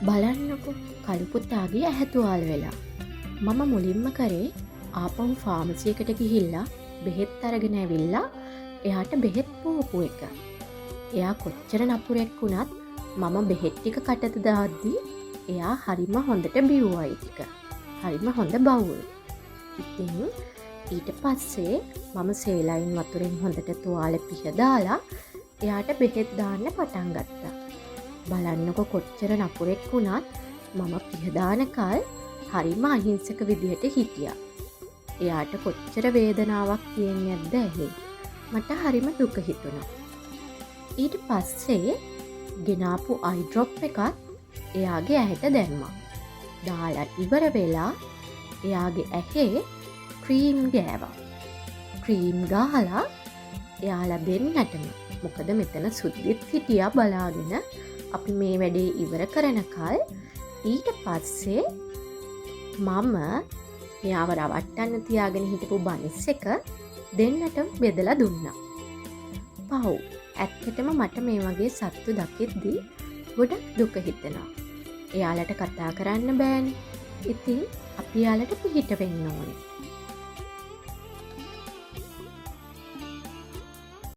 බලන්නකො කළු පුතාගේ ඇහැ තුවාල වෙලා. මම මුලින්ම කරේ ආපහු ෆාමසි එකට ගිහිල්ලා බෙහෙත් අරගෙන ඇවිල්ලා එයාට බෙහෙත් බෝපු එක. එයා කොච්චර නපුරෙක් වුණත් මම බෙහෙත් ටික කටට දාද්දී එයා හරිම හොඳට බිව්වා ටික. හරිම හොඳ බවුල්. ඉතින් ඊට පස්සේ මම සේලයින් වතුරෙන් හොඳට තුවාල පිහදාලා එයාට බෙහෙත් දාන්න පටන් ගත්තා. බලන්නකො කොච්චර නපුරෙක් වුණත් මම පිහදානකල් හරිම අහිංසක විදිහට හිටියා. එයාට කොච්චර වේදනාවක් තියෙන්නේ නැද්ද ඇහි. මට හරිම දුක හිතුණා. ඊට පස්සේ ගෙනාපු අයි ඩ්‍රොප් එකත් එයාගේ ඇහැට දැම්මා. දාලා ඉවර වෙලා එයාගේ ඇහේ ක්‍රීම් ගෑවා. ක්‍රීම් ගහලා එයාලා දෙන්නටම මොකද මෙතන සුද්දිත් හිටියා බලාගෙන අපි මේ වැඩේ ඉවර කරනකල් ඊට පස්සේ මම එයාව රවට්ටන්න තියාගෙන හිටපු බනිස් එක දෙන්නටම බෙදලා දුන්නා. පව් ඇත්තටම මට මේ වගේ සත්තු දකිද්දී ගොඩක් දුක හිතෙනවා. එයාලට කතා කරන්න බෑනේ. ඉතින් අපි යාලට පිහිට වෙන්න ඕනේ.